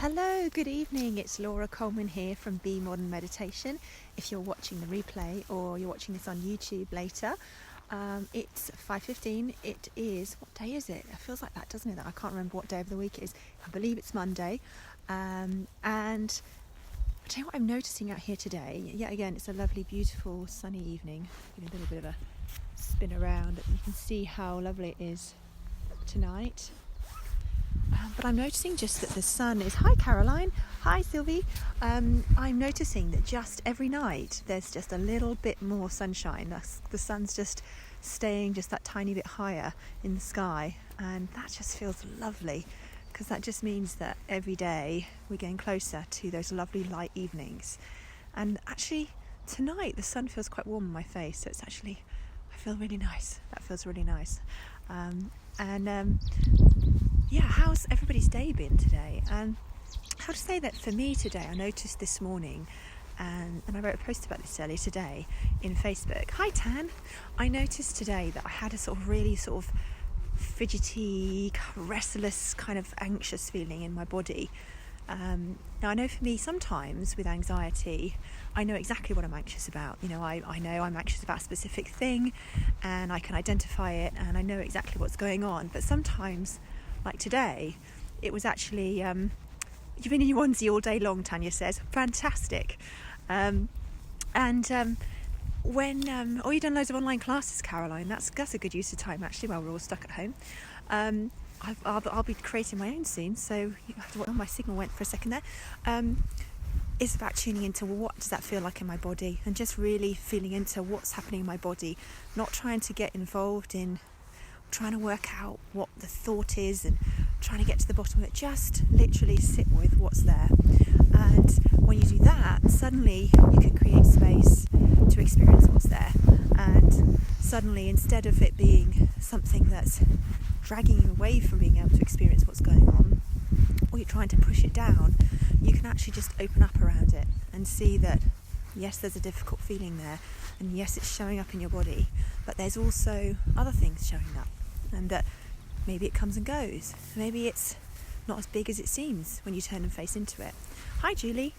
Hello, good evening. It's Laura Coleman here from Be Modern Meditation. If you're watching the replay or you're watching this on YouTube later, it's 5:15. It is, what day is it? It feels like that, doesn't it? That I can't remember what day of the week it is. I believe it's Monday. And I tell you what I'm noticing out here today. Yet again, it's a lovely, beautiful, sunny evening. Give a little bit of a spin around. You can see how lovely it is tonight. But I'm noticing just that the sun is... Hi Caroline, hi Sylvie. I'm noticing that just every night there's just a little bit more sunshine. The sun's just staying just that tiny bit higher in the sky, and that just feels lovely, because that just means that every day we're getting closer to those lovely light evenings. And actually tonight the sun feels quite warm on my face, so I feel really nice. That feels really nice. How's everybody's day been today? And how to say that for me today, I noticed this morning, and I wrote a post about this earlier today in Facebook. Hi Tan! I noticed today that I had a really fidgety, restless, kind of anxious feeling in my body. Now I know for me sometimes with anxiety, I know exactly what I'm anxious about. I know I'm anxious about a specific thing, and I can identify it, and I know exactly what's going on. But sometimes, like today, it was actually, you've been in your onesie all day long, Tanya says. Fantastic. When, you've done loads of online classes, Caroline. That's a good use of time, actually, while we're all stuck at home. I'll be creating my own soon, so you have to wait. My signal went for a second there. It's about tuning into what does that feel like in my body, and just really feeling into what's happening in my body, not trying to get involved in trying to work out what the thought is and trying to get to the bottom of it. Just literally sit with what's there. And when you do that, suddenly you can create space to experience what's there. And suddenly, instead of it being something that's dragging you away from being able to experience what's going on, or you're trying to push it down, you can actually just open up around it and see that yes, there's a difficult feeling there, and yes, it's showing up in your body, but there's also other things showing up, and that maybe it comes and goes. Maybe it's not as big as it seems when you turn and face into it. Hi Julie.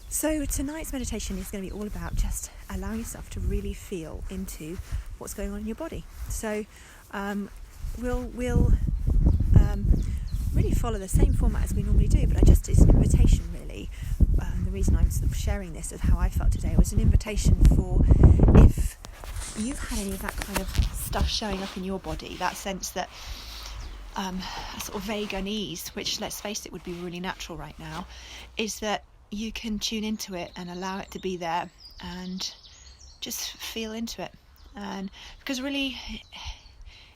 So tonight's meditation is going to be all about just allowing yourself to really feel into what's going on in your body. So we'll really follow the same format as we normally do, but it's an invitation really. The reason I'm sharing this of how I felt today was an invitation for, if you've had any of that kind of stuff showing up in your body, that sense that a sort of vague unease, which, let's face it, would be really natural right now, is that you can tune into it and allow it to be there and just feel into it. And because really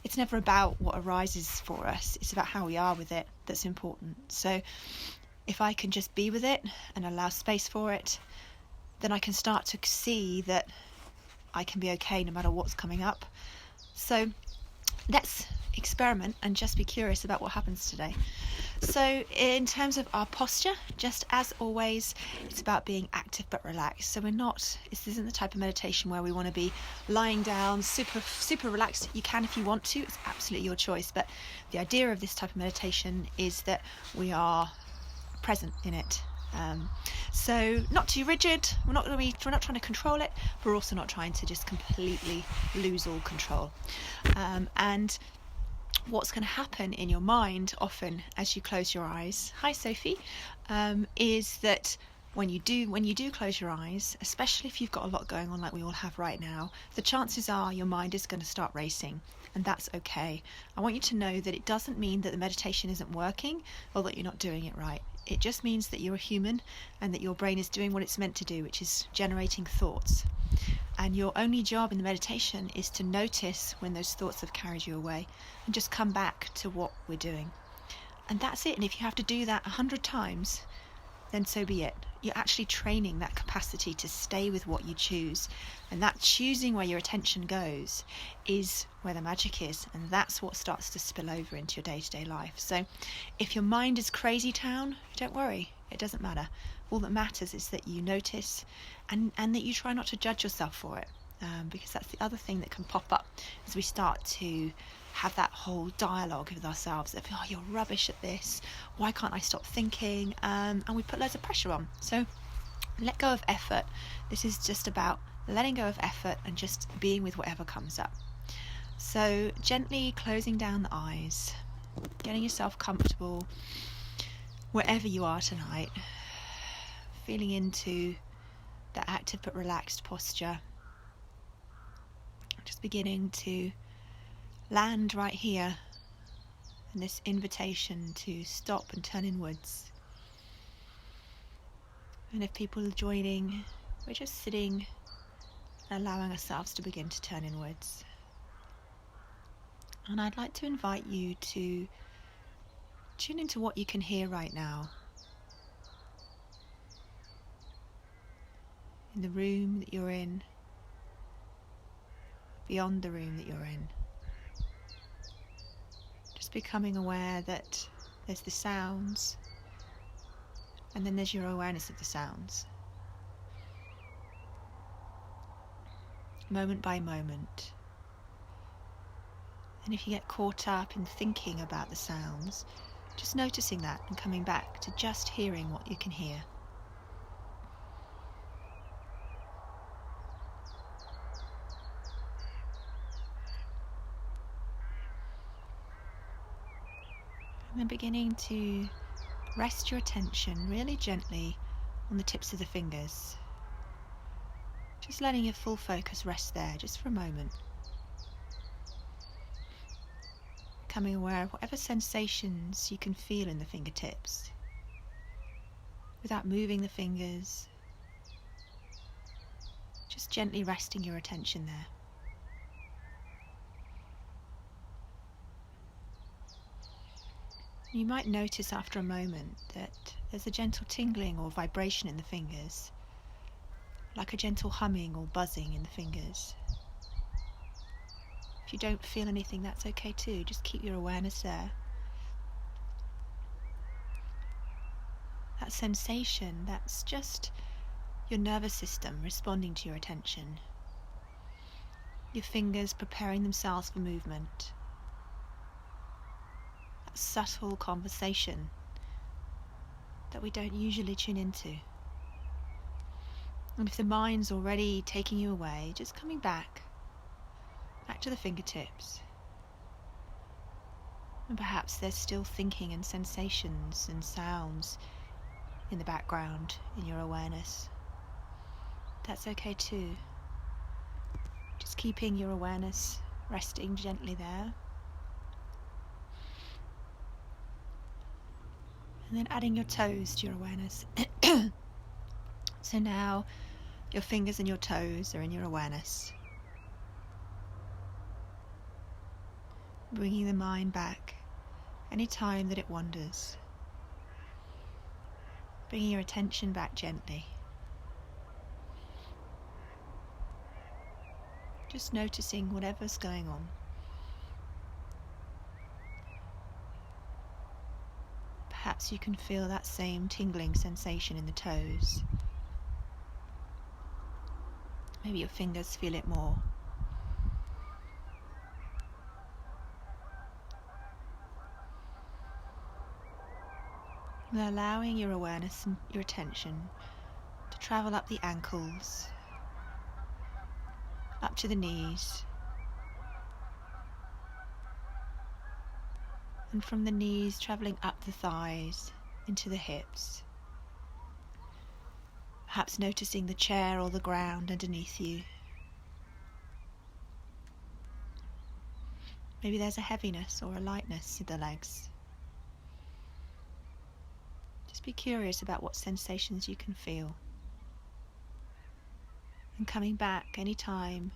it's never about what arises for us, it's about how we are with it that's important. So if I can just be with it and allow space for it, then I can start to see that I can be okay no matter what's coming up. So let's experiment and just be curious about what happens today. So in terms of our posture, just as always, it's about being active but relaxed. So this isn't the type of meditation where we want to be lying down super relaxed. You can if you want to, it's absolutely your choice, but the idea of this type of meditation is that we are present in it. So not too rigid, we're not trying to control it, but we're also not trying to just completely lose all control. And what's going to happen in your mind often as you close your eyes, hi Sophie, is that when you do close your eyes, especially if you've got a lot going on like we all have right now, the chances are your mind is going to start racing, and that's okay. I want you to know that it doesn't mean that the meditation isn't working or that you're not doing it right. It just means that you're a human and that your brain is doing what it's meant to do, which is generating thoughts. And your only job in the meditation is to notice when those thoughts have carried you away and just come back to what we're doing. And that's it. And if you have to do that 100 times, then so be it. You're actually training that capacity to stay with what you choose. And that choosing where your attention goes is where the magic is. And that's what starts to spill over into your day-to-day life. So if your mind is crazy town, don't worry. It doesn't matter. All that matters is that you notice and that you try not to judge yourself for it. Because that's the other thing that can pop up as we start to have that whole dialogue with ourselves of, oh, you're rubbish at this, why can't I stop thinking, and we put loads of pressure on. So let go of effort. This is just about letting go of effort and just being with whatever comes up. So gently closing down the eyes, getting yourself comfortable wherever you are tonight, feeling into the active but relaxed posture, just beginning to land right here in this invitation to stop and turn inwards. And if people are joining, we're just sitting and allowing ourselves to begin to turn inwards. And I'd like to invite you to tune into what you can hear right now. In the room that you're in, beyond the room that you're in. Just becoming aware that there's the sounds, and then there's your awareness of the sounds. Moment by moment. And if you get caught up in thinking about the sounds, just noticing that and coming back to just hearing what you can hear. And then beginning to rest your attention really gently on the tips of the fingers. Just letting your full focus rest there just for a moment. Becoming aware of whatever sensations you can feel in the fingertips without moving the fingers. Just gently resting your attention there. You might notice after a moment that there's a gentle tingling or vibration in the fingers, like a gentle humming or buzzing in the fingers. If you don't feel anything, that's okay too. Just keep your awareness there. That sensation, that's just your nervous system responding to your attention. Your fingers preparing themselves for movement. That subtle conversation that we don't usually tune into. And if the mind's already taking you away, just coming back to the fingertips. And perhaps there's still thinking and sensations and sounds in the background in your awareness. That's okay too. Just keeping your awareness resting gently there. And then adding your toes to your awareness. So now your fingers and your toes are in your awareness. Bringing the mind back any time that it wanders. Bringing your attention back gently. Just noticing whatever's going on. Perhaps you can feel that same tingling sensation in the toes. Maybe your fingers feel it more. And allowing your awareness and your attention to travel up the ankles, up to the knees, and from the knees travelling up the thighs into the hips. Perhaps noticing the chair or the ground underneath you. Maybe there's a heaviness or a lightness in the legs. Just be curious about what sensations you can feel. And coming back anytime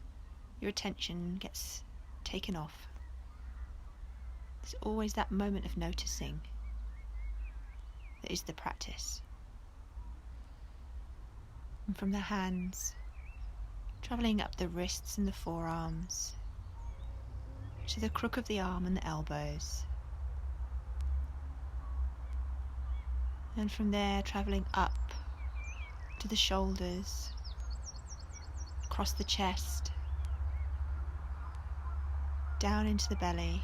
your attention gets taken off. There's always that moment of noticing that is the practice. And from the hands, travelling up the wrists and the forearms, to the crook of the arm and the elbows. And from there, travelling up to the shoulders, across the chest, down into the belly.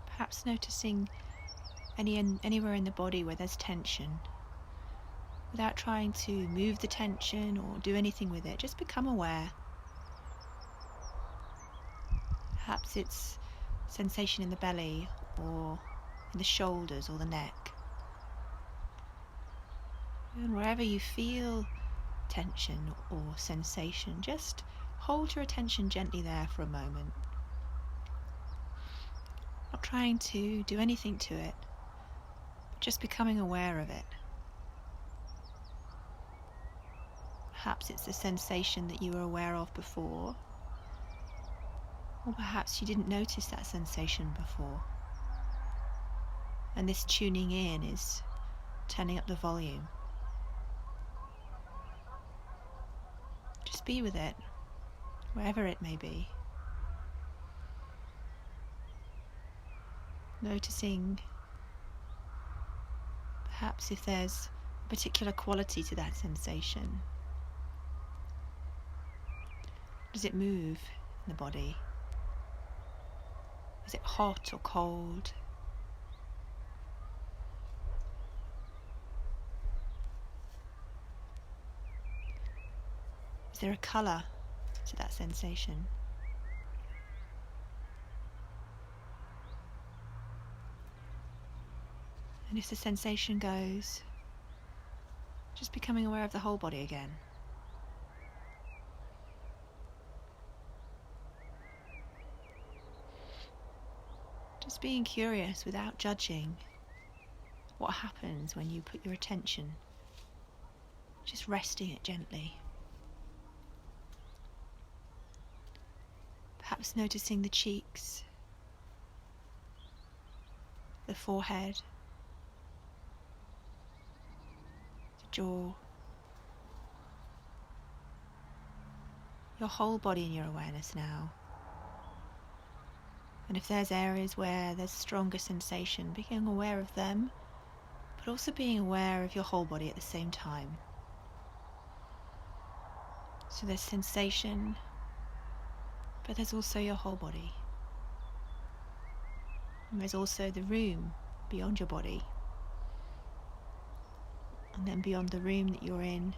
Perhaps noticing anywhere in the body where there's tension, without trying to move the tension or do anything with it. Just become aware. Perhaps it's sensation in the belly or in the shoulders or the neck. And wherever you feel tension or sensation, just hold your attention gently there for a moment. Not trying to do anything to it, but just becoming aware of it. Perhaps it's a sensation that you were aware of before, or perhaps you didn't notice that sensation before. And this tuning in is turning up the volume. Just be with it, wherever it may be. Noticing perhaps if there's a particular quality to that sensation. Does it move in the body? Is it hot or cold? Is there a colour to that sensation? And if the sensation goes, just becoming aware of the whole body again. Just being curious without judging what happens when you put your attention, just resting it gently. Perhaps noticing the cheeks, the forehead, the jaw, your whole body in your awareness now. And if there's areas where there's stronger sensation, being aware of them, but also being aware of your whole body at the same time. So there's sensation, but there's also your whole body. And there's also the room beyond your body. And then beyond the room that you're in,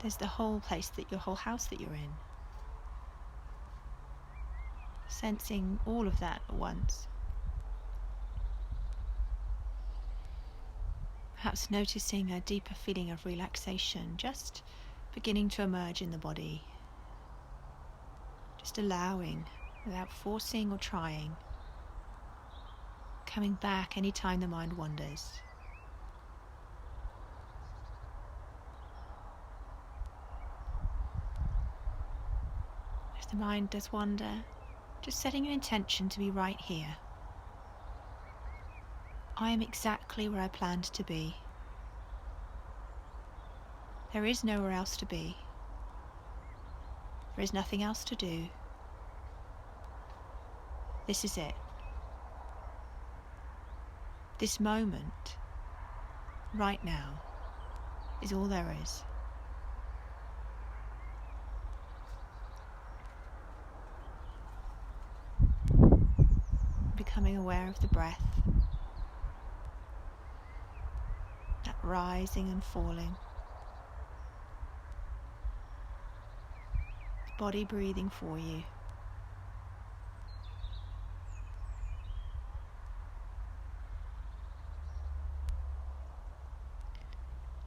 there's the whole place, your whole house that you're in. Sensing all of that at once. Perhaps noticing a deeper feeling of relaxation just beginning to emerge in the body. Just allowing, without forcing or trying. Coming back anytime the mind wanders. If the mind does wander, just setting an intention to be right here. I am exactly where I planned to be. There is nowhere else to be. There is nothing else to do. This is it. This moment, right now, is all there is. Becoming aware of the breath, that rising and falling, the body breathing for you.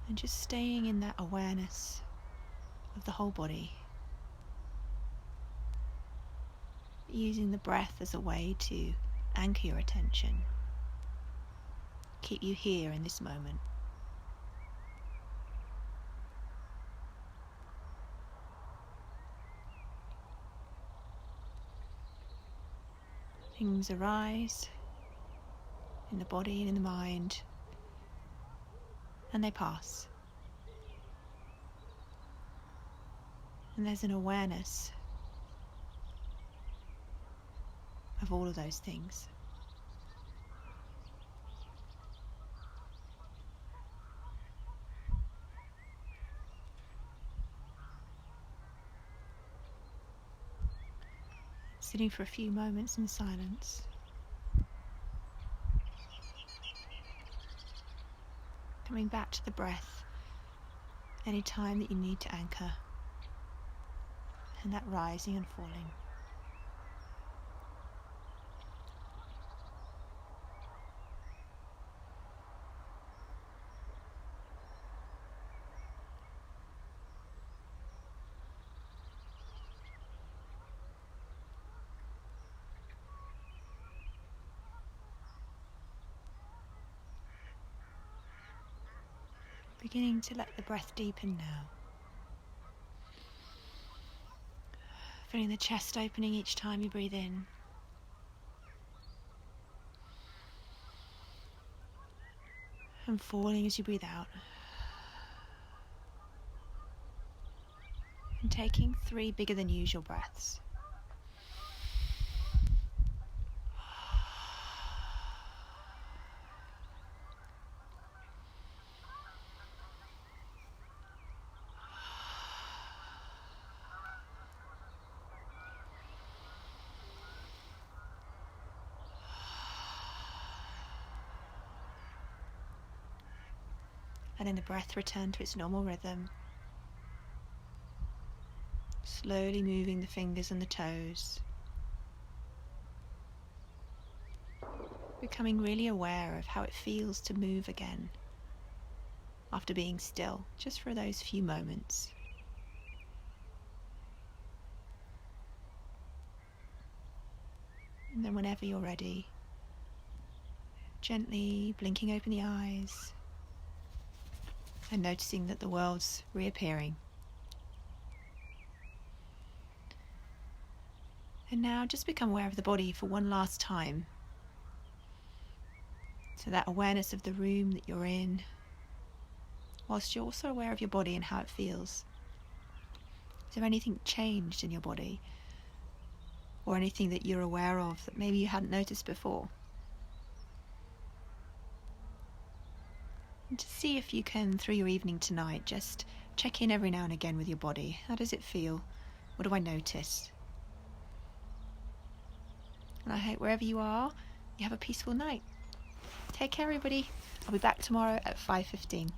And just staying in that awareness of the whole body, using the breath as a way to anchor your attention, keep you here in this moment. Things arise in the body and in the mind, and they pass. And there's an awareness of all of those things. sitting for a few moments in silence. Coming back to the breath any time that you need to anchor, and that rising and falling. Beginning to let the breath deepen now. Feeling the chest opening each time you breathe in. And falling as you breathe out. And taking 3 bigger than usual breaths. Letting the breath return to its normal rhythm. Slowly moving the fingers and the toes. Becoming really aware of how it feels to move again after being still, just for those few moments. And then whenever you're ready, gently blinking open the eyes and noticing that the world's reappearing. And now just become aware of the body for one last time. So that awareness of the room that you're in, whilst you're also aware of your body and how it feels. Is there anything changed in your body? Or anything that you're aware of that maybe you hadn't noticed before? And to see if you can, through your evening tonight, just check in every now and again with your body. How does it feel? What do I notice? And I hope wherever you are, you have a peaceful night. Take care, everybody. I'll be back tomorrow at 5:15.